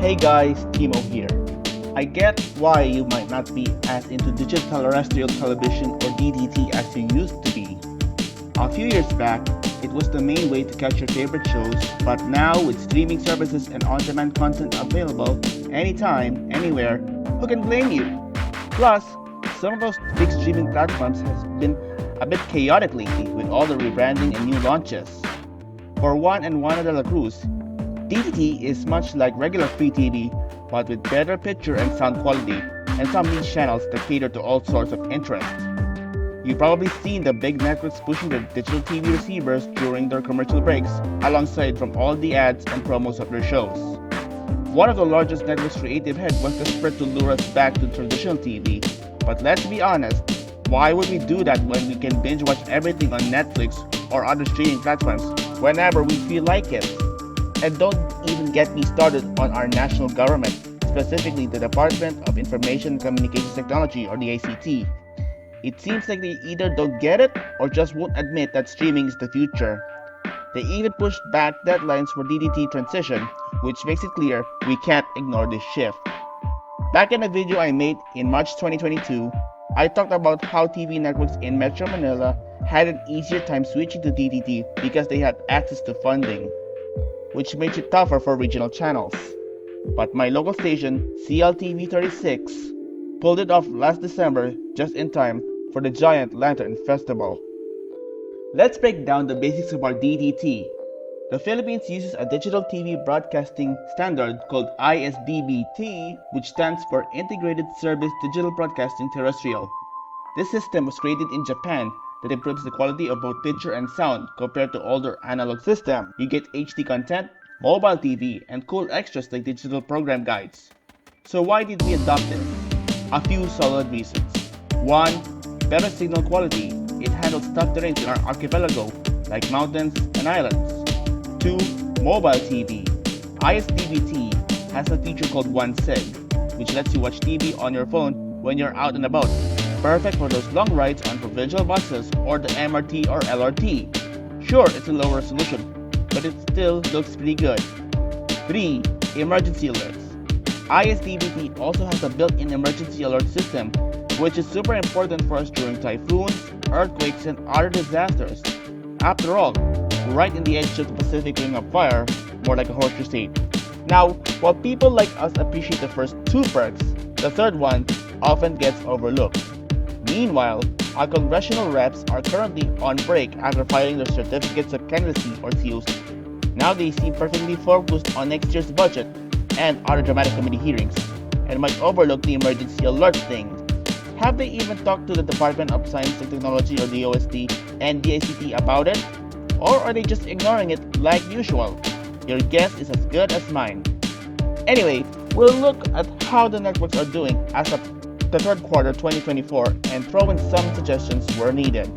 Hey guys, Timo here. I get why you might not be as into digital terrestrial television or DTT as you used to be. A few years back, it was the main way to catch your favorite shows, but now with streaming services and on-demand content available anytime, anywhere, who can blame you? Plus, some of those big streaming platforms has been a bit chaotic lately with all the rebranding and new launches. For Juan and Juana de la Cruz, DTT is much like regular free TV, but with better picture and sound quality, and some niche channels that cater to all sorts of interests. You've probably seen the big networks pushing their digital TV receivers during their commercial breaks, alongside from all the ads and promos of their shows. One of the largest networks' creative head was desperate to lure us back to traditional TV, but let's be honest, why would we do that when we can binge watch everything on Netflix or other streaming platforms whenever we feel like it? And don't even get me started on our national government, specifically the Department of Information and Communications Technology or the ICT. It seems like they either don't get it or just won't admit that streaming is the future. They even pushed back deadlines for DDT transition, which makes it clear we can't ignore this shift. Back in a video I made in March 2022, I talked about how TV networks in Metro Manila had an easier time switching to DDT because they had access to funding, which makes it tougher for regional channels. But my local station, CLTV 36, pulled it off last December just in time for the giant Lantern Festival. Let's break down the basics of our DTT. The Philippines uses a digital TV broadcasting standard called ISDBT, which stands for Integrated Service Digital Broadcasting Terrestrial. This system was created in Japan that improves the quality of both picture and sound compared to older analog system. You get HD content, mobile TV, and cool extras like digital program guides. So why did we adopt this? A few solid reasons. 1. Better signal quality. It handles tough terrains in our archipelago, like mountains and islands. 2. Mobile TV. ISDBT has a feature called 1SIG, which lets you watch TV on your phone when you're out and about. Perfect for those long rides on provincial buses or the MRT or LRT. Sure, it's a lower resolution, but it still looks pretty good. 3. Emergency alerts. ISDBT also has a built-in emergency alert system, which is super important for us during typhoons, earthquakes, and other disasters. After all, we're right in the edge of the Pacific Ring of Fire, more like a horse crusade. Now, while people like us appreciate the first two perks, the third one often gets overlooked. Meanwhile, our congressional reps are currently on break after filing their certificates of candidacy or COC. Now they seem perfectly focused on next year's budget and other dramatic committee hearings, and might overlook the emergency alert thing. Have they even talked to the Department of Science and Technology or the OST and the ICT about it? Or are they just ignoring it like usual? Your guess is as good as mine. Anyway, we'll look at how the networks are doing as of the third quarter 2024 and throw in some suggestions where needed.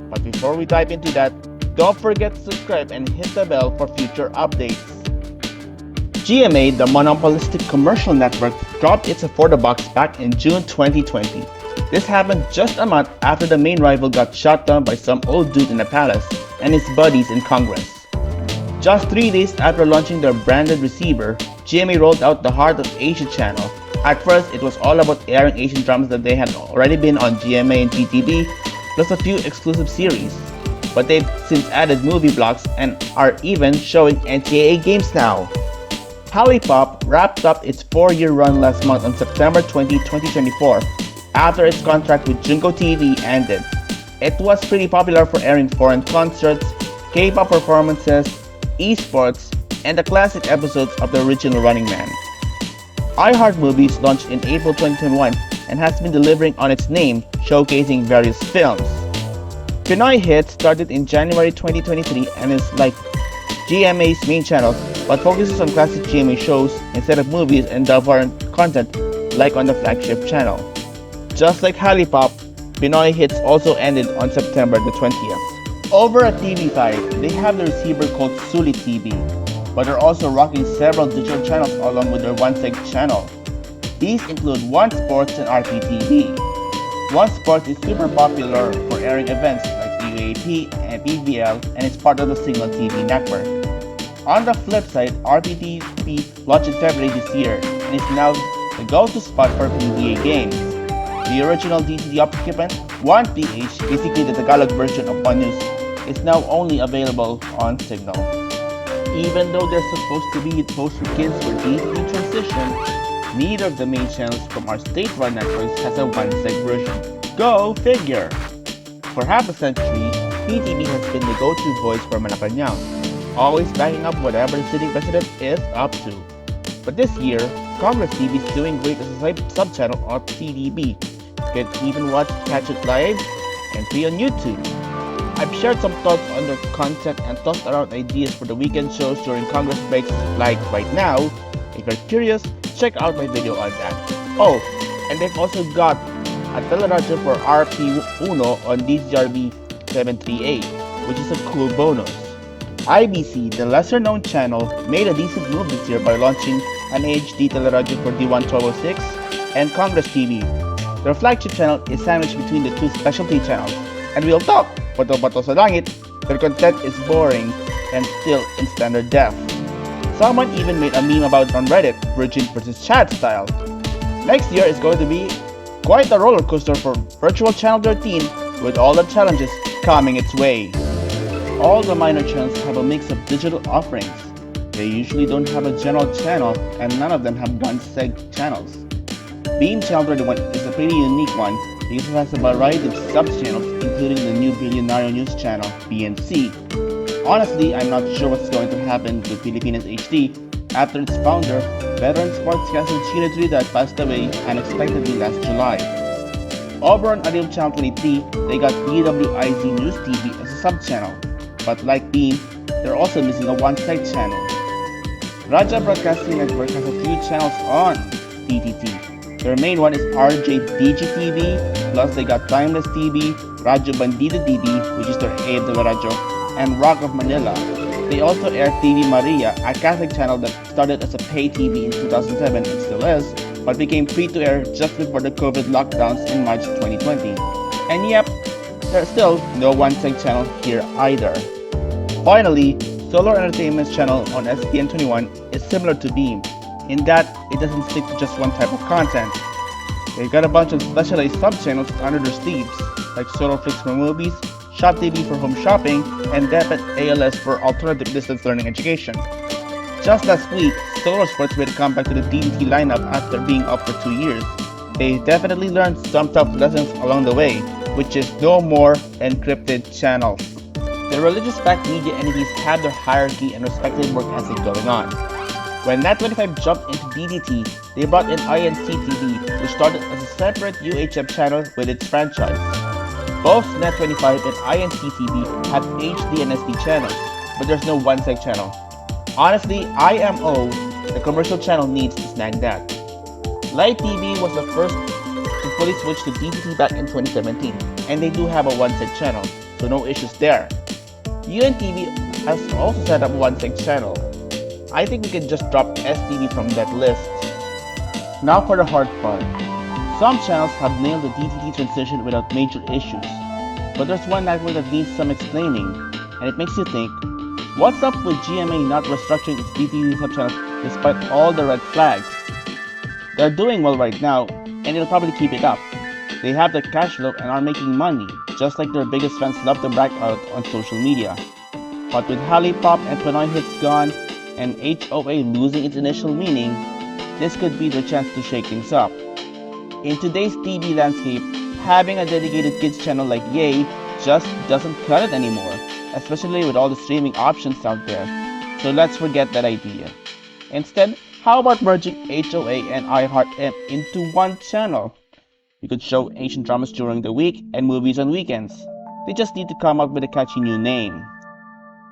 But before we dive into that, don't forget to subscribe and hit the bell for future updates. GMA, the monopolistic commercial network, dropped its Afford Box back in June 2020. This happened just a month after the main rival got shot down by some old dude in a palace and his buddies in Congress. Just 3 days after launching their branded receiver, GMA rolled out the Heart of Asia channel. At first, it was all about airing Asian dramas that they had already been on GMA and GTV, plus a few exclusive series. But they've since added movie blocks and are even showing NCAA games now. Halipop wrapped up its 4-year run last month on September 20, 2024, after its contract with Junko TV ended. It was pretty popular for airing foreign concerts, K-pop performances, esports, and the classic episodes of the original Running Man. iHeart Movies launched in April 2021 and has been delivering on its name, showcasing various films. Pinoy Hit started in January 2023 and is like GMA's main channel, but focuses on classic GMA shows instead of movies and foreign content like on the flagship channel. Just like Halipop, Pinoy Hits also ended on September the 20th. Over at TV5, they have the receiver called Sulit TV, but are also rocking several digital channels along with their 1SIG channel. These include One Sports and RPTV. One Sports is super popular for airing events like UAP and PBL and is part of the Signal TV network. On the flip side, RPTV DTP launched in February this year and is now the go-to spot for PBA games. The original DTT occupant, 1PH, basically the Tagalog version of One News, is now only available on Signal. Even though they're supposed to be post for kids for DTT transition, neither of the main channels from our state-run networks has a one-seg version. Go figure! For half a century, PTV has been the go-to voice for Malacanang, always backing up whatever the sitting president is up to. But this year, Congress TV is doing great as a subchannel of CDB. You can even catch it live and free on YouTube. I've shared some thoughts on their content and tossed around ideas for the weekend shows during Congress breaks like right now. If you're curious, check out my video on that. Oh, and they've also got a teleradio for RP1 on DCRB 738, which is a cool bonus. IBC, the lesser-known channel, made a decent move this year by launching an HD teleradio for D1 1206 and Congress TV. Their flagship channel is sandwiched between the two specialty channels. And we'll talk, bato-bato sa langit, their content is boring and still in standard def. Someone even made a meme about it on Reddit, Virgin vs. Chat style. Next year is going to be quite a roller coaster for Virtual Channel 13 with all the challenges coming its way. All the minor channels have a mix of digital offerings. They usually don't have a general channel and none of them have one-seg channels. Beam Channel 31 is a pretty unique one because it has a variety of sub-channels including the new Billionaire News channel, BNC. Honestly, I'm not sure what's going to happen with Pilipinas HD after its founder, veteran sportscaster Chino Trida, passed away unexpectedly last July. Over on Ariel Channel 23, they got DWIZ News TV as a sub-channel, but like Beam, they're also missing a one-seg channel. Raja Broadcasting Network has a few channels on DTT. Their main one is RJ DGTV, plus they got Timeless TV, Radyo Bandido DB, which is their A de la Radio, and Rock of Manila. They also air TV Maria, a Catholic channel that started as a pay TV in 2007 and still is, but became free to air just before the COVID lockdowns in March 2020. And yep, there's still no one-seg channel here either. Finally, Solar Entertainment's channel on SPN21 is similar to Beam, in that it doesn't stick to just one type of content. They've got a bunch of specialized sub-channels under their sleeves, like Solar Flix for movies, Shop TV for home shopping, and Depet ALS for alternative distance learning education. Just last week, Solar Sports made a comeback to the DDT lineup after being up for 2 years. They definitely learned some tough lessons along the way, which is no more encrypted channels. The religious-backed media entities have their hierarchy and respected work ethic going on. When Nat25 jumped into DDT, they brought in INC TV, which started as a separate UHF channel with its franchise. Both Net25 and INC TV have HD and SD channels, but there's no one-seg channel. Honestly, IMO, the commercial channel, needs to snag that. Light TV was the first to fully switch to DTT back in 2017, and they do have a one-seg channel, so no issues there. UNTV has also set up a one-seg channel. I think we can just drop STV from that list. Now for the hard part. Some channels have nailed the DTT transition without major issues, but there's one network that needs some explaining, and it makes you think, what's up with GMA not restructuring its DTT subchannels despite all the red flags? They're doing well right now, and they'll probably keep it up. They have the cash flow and are making money, just like their biggest fans love to brag out on social media. But with Halipop and Pinoy Hits gone, and HOA losing its initial meaning, this could be their chance to shake things up. In today's TV landscape, having a dedicated kids channel like Yay just doesn't cut it anymore, especially with all the streaming options out there. So let's forget that idea. Instead, how about merging HOA and iHeartM into one channel? You could show ancient dramas during the week and movies on weekends. They just need to come up with a catchy new name.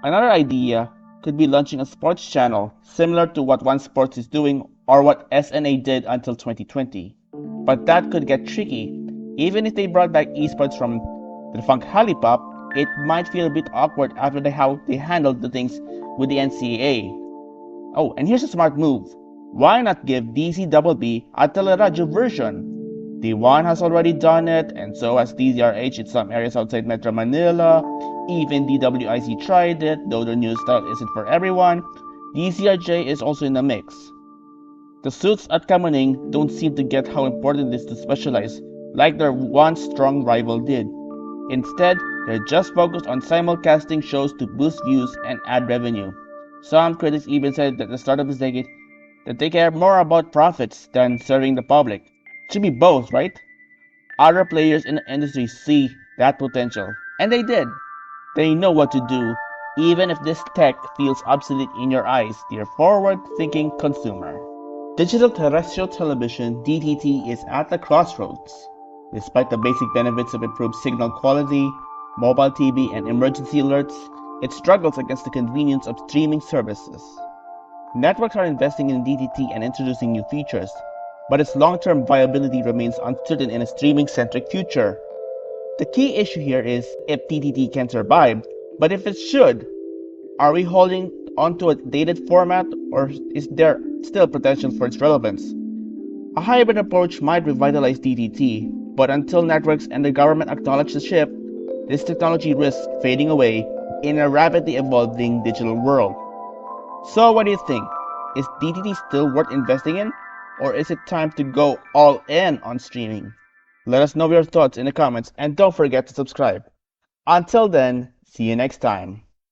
Another idea could be launching a sports channel, similar to what One Sports is doing or what SNA did until 2020. But that could get tricky. Even if they brought back esports from the defunct Halipop, it might feel a bit awkward after how they handled the things with the NCAA. Oh, and here's a smart move. Why not give DCBB a teleradio version? D1 has already done it, and so has DZRH in some areas outside Metro Manila. Even DWIC tried it, though their news style isn't for everyone. DCRJ is also in the mix. The suits at Kamuning don't seem to get how important it is to specialize, like their once strong rival did. Instead, they're just focused on simulcasting shows to boost views and ad revenue. Some critics even said at the start of this decade that they care more about profits than serving the public. It should be both, right? Other players in the industry see that potential, and they did. They know what to do, even if this tech feels obsolete in your eyes, dear forward-thinking consumer. Digital terrestrial television (DTT) is at the crossroads. Despite the basic benefits of improved signal quality, mobile TV, and emergency alerts, it struggles against the convenience of streaming services. Networks are investing in DTT and introducing new features, but its long-term viability remains uncertain in a streaming-centric future. The key issue here is if DTT can survive, but if it should, are we holding onto a dated format, or is there still potential for its relevance? A hybrid approach might revitalize DTT, but until networks and the government acknowledge the shift, this technology risks fading away in a rapidly evolving digital world. So what do you think? Is DTT still worth investing in? Or is it time to go all in on streaming? Let us know your thoughts in the comments and don't forget to subscribe. Until then, see you next time.